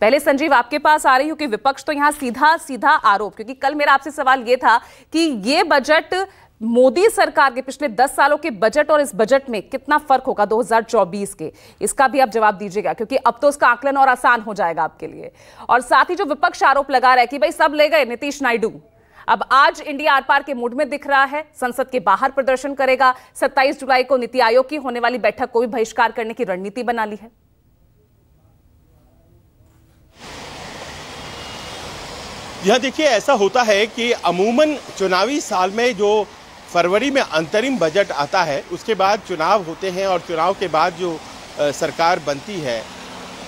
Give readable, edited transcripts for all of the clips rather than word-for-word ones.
पहले संजीव आपके पास आ रही हूं कि विपक्ष तो यहां सीधा सीधा आरोप, क्योंकि कल मेरा आपसे सवाल यह था कि ये बजट मोदी सरकार के पिछले 10 सालों के बजट और इस बजट में कितना फर्क होगा 2024 के, इसका भी आप जवाब दीजिएगा, क्योंकि अब तो उसका आकलन और आसान हो जाएगा आपके लिए। और साथ ही जो विपक्ष आरोप लगा रहा है कि भाई सब ले गए नीतीश नायडू, अब आज इंडिया आर पार के मूड में दिख रहा है, संसद के बाहर प्रदर्शन करेगा, 27 जुलाई को नीति आयोग की होने वाली बैठक को भी बहिष्कार करने की रणनीति बना ली है। यह देखिए, ऐसा होता है कि अमूमन चुनावी साल में जो फरवरी में अंतरिम बजट आता है, उसके बाद चुनाव होते हैं और चुनाव के बाद जो सरकार बनती है,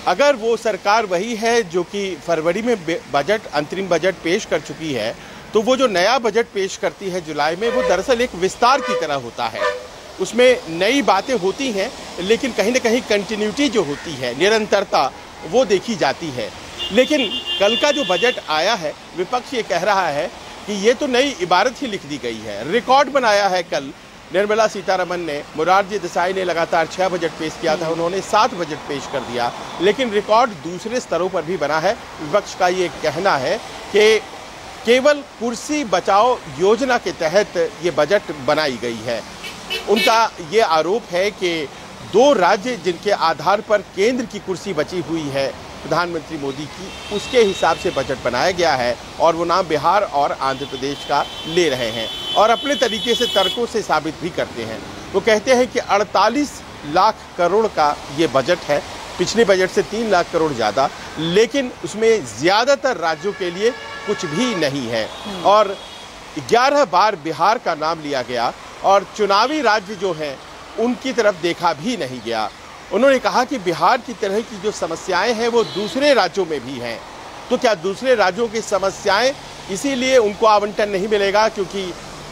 अगर वो सरकार वही है जो कि फरवरी में बजट अंतरिम बजट पेश कर चुकी है, तो वो जो नया बजट पेश करती है जुलाई में, वो दरअसल एक विस्तार की तरह होता है। उसमें नई बातें होती हैं, लेकिन कहीं ना कहीं कंटिन्यूटी जो होती है, निरंतरता, वो देखी जाती है। लेकिन कल का जो बजट आया है, विपक्ष ये कह रहा है कि ये तो नई इबारत ही लिख दी गई है। रिकॉर्ड बनाया है कल निर्मला सीतारमण ने, मोरारजी देसाई ने लगातार 6 बजट पेश किया था, उन्होंने 7 बजट पेश कर दिया, लेकिन रिकॉर्ड दूसरे स्तरों पर भी बना है। विपक्ष का ये कहना है कि केवल कुर्सी बचाओ योजना के तहत ये बजट बनाई गई है। उनका ये आरोप है कि 2 राज्य जिनके आधार पर केंद्र की कुर्सी बची हुई है प्रधानमंत्री मोदी की, उसके हिसाब से बजट बनाया गया है और वो नाम बिहार और आंध्र प्रदेश का ले रहे हैं और अपने तरीके से तर्कों से साबित भी करते हैं। वो कहते हैं कि 48 लाख करोड़ का ये बजट है, पिछले बजट से 3 लाख करोड़ ज़्यादा, लेकिन उसमें ज़्यादातर राज्यों के लिए कुछ भी नहीं है और 11 बार बिहार का नाम लिया गया और चुनावी राज्य जो हैं उनकी तरफ देखा भी नहीं गया। उन्होंने कहा कि बिहार की तरह की जो समस्याएं हैं वो दूसरे राज्यों में भी हैं, तो क्या दूसरे राज्यों की समस्याएं इसीलिए उनको आवंटन नहीं मिलेगा क्योंकि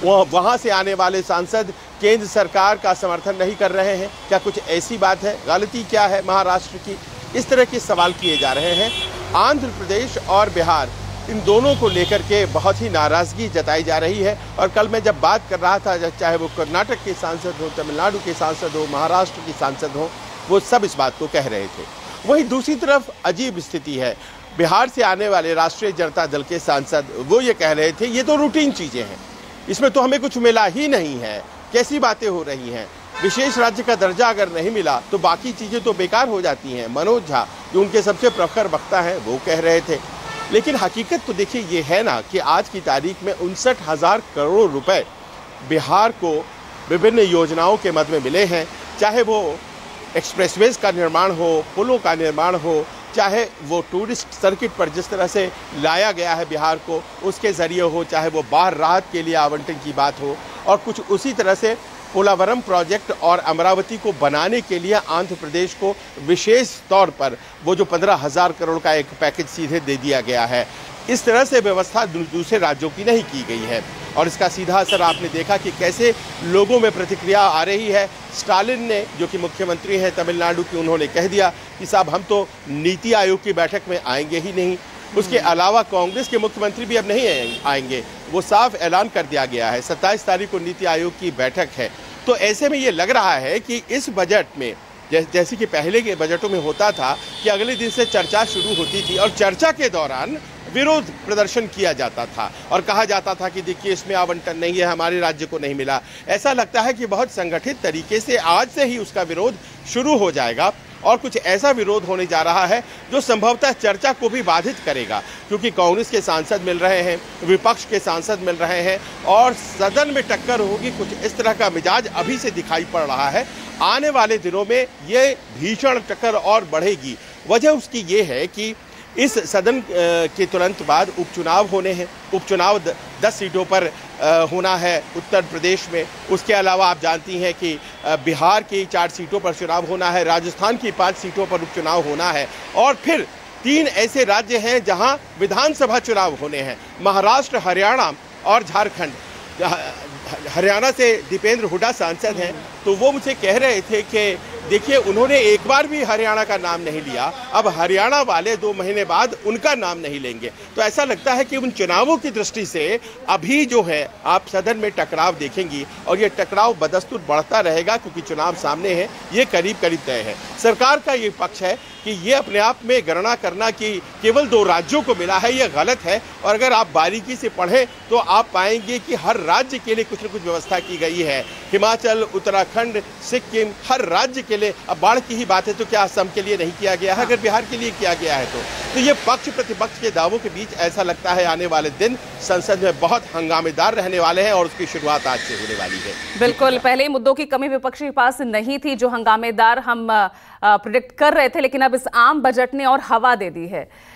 वहाँ से आने वाले सांसद केंद्र सरकार का समर्थन नहीं कर रहे हैं? क्या कुछ ऐसी बात है? गलती क्या है महाराष्ट्र की? इस तरह के सवाल किए जा रहे हैं। आंध्र प्रदेश और बिहार, इन दोनों को लेकर के बहुत ही नाराज़गी जताई जा रही है और कल मैं जब बात कर रहा था, चाहे वो कर्नाटक के सांसद हो, तमिलनाडु के सांसद हो, महाराष्ट्र के सांसद हो, वो सब इस बात को कह रहे थे। वहीं दूसरी तरफ अजीब स्थिति है, बिहार से आने वाले राष्ट्रीय जनता दल के सांसद वो ये कह रहे थे ये तो रूटीन चीज़ें हैं, इसमें तो हमें कुछ मिला ही नहीं है, कैसी बातें हो रही हैं, विशेष राज्य का दर्जा अगर नहीं मिला तो बाकी चीज़ें तो बेकार हो जाती हैं। मनोज झा जो उनके सबसे प्रखर वक्ता हैं वो कह रहे थे। लेकिन हकीकत तो देखिए ये है ना कि आज की तारीख में 59,000 करोड़ रुपए बिहार को विभिन्न योजनाओं के मद में मिले हैं, चाहे वो एक्सप्रेसवेज का निर्माण हो, पुलों का निर्माण हो, चाहे वो टूरिस्ट सर्किट पर जिस तरह से लाया गया है बिहार को उसके ज़रिए हो, चाहे वो बाढ़ राहत के लिए आवंटन की बात हो, और कुछ उसी तरह से पोलावरम प्रोजेक्ट और अमरावती को बनाने के लिए आंध्र प्रदेश को विशेष तौर पर वो जो 15,000 करोड़ का एक पैकेज सीधे दे दिया गया है। इस तरह से व्यवस्था दूसरे राज्यों की नहीं की गई है और इसका सीधा असर आपने देखा कि कैसे लोगों में प्रतिक्रिया आ रही है। स्टालिन ने, जो कि मुख्यमंत्री हैं तमिलनाडु की, उन्होंने कह दिया कि साहब हम तो नीति आयोग की बैठक में आएंगे ही नहीं। उसके अलावा कांग्रेस के मुख्यमंत्री भी अब नहीं आएंगे, वो साफ ऐलान कर दिया गया है। 27 तारीख को नीति आयोग की बैठक है। तो ऐसे में ये लग रहा है कि इस बजट में जैसे कि पहले के बजटों में होता था कि अगले दिन से चर्चा शुरू होती थी और चर्चा के दौरान विरोध प्रदर्शन किया जाता था और कहा जाता था कि देखिए इसमें आवंटन नहीं है, हमारे राज्य को नहीं मिला। ऐसा लगता है कि बहुत संगठित तरीके से आज से ही उसका विरोध शुरू हो जाएगा और कुछ ऐसा विरोध होने जा रहा है जो संभवतः चर्चा को भी बाधित करेगा, क्योंकि कांग्रेस के सांसद मिल रहे हैं, विपक्ष के सांसद मिल रहे हैं और सदन में टक्कर होगी। कुछ इस तरह का मिजाज अभी से दिखाई पड़ रहा है। आने वाले दिनों में ये भीषण टक्कर और बढ़ेगी। वजह उसकी ये है कि इस सदन के तुरंत बाद उपचुनाव होने हैं। उपचुनाव 10 सीटों पर होना है उत्तर प्रदेश में। उसके अलावा आप जानती हैं कि बिहार की 4 सीटों पर चुनाव होना है, राजस्थान की 5 सीटों पर उपचुनाव होना है और फिर 3 ऐसे राज्य हैं जहां विधानसभा चुनाव होने हैं, महाराष्ट्र, हरियाणा और झारखंड। हरियाणा से दीपेंद्र हुड्डा सांसद हैं, तो वो मुझे कह रहे थे कि देखिए उन्होंने एक बार भी हरियाणा का नाम नहीं लिया, अब हरियाणा वाले 2 महीने बाद उनका नाम नहीं लेंगे। तो ऐसा लगता है कि उन चुनावों की दृष्टि से अभी जो है आप सदन में टकराव देखेंगी और ये टकराव बदस्तूर बढ़ता रहेगा, क्योंकि चुनाव सामने है, ये करीब करीब तय है। सरकार का ये पक्ष है कि ये अपने आप में गणना करना कि केवल 2 राज्यों को मिला है, ये गलत है। और अगर आप बारीकी से पढ़ें तो आप पाएंगे कि हर राज्य के लिए कुछ न कुछ व्यवस्था की गई है। हिमाचल, उत्तराखंड, सिक्किम, हर राज्य के लिए। अब बाढ़ की ही बात है तो क्या असम के लिए नहीं किया गया है? अगर बिहार के लिए किया गया है तो ये पक्ष प्रतिपक्ष के दावों के बीच ऐसा लगता है आने वाले दिन संसद में बहुत हंगामेदार रहने वाले हैं और उसकी शुरुआत आज से होने वाली है। बिल्कुल, पहले ही मुद्दों की कमी विपक्ष के पास नहीं थी जो हंगामेदार हम प्रिडिक्ट कर रहे थे, लेकिन अब इस आम बजट ने और हवा दे दी है।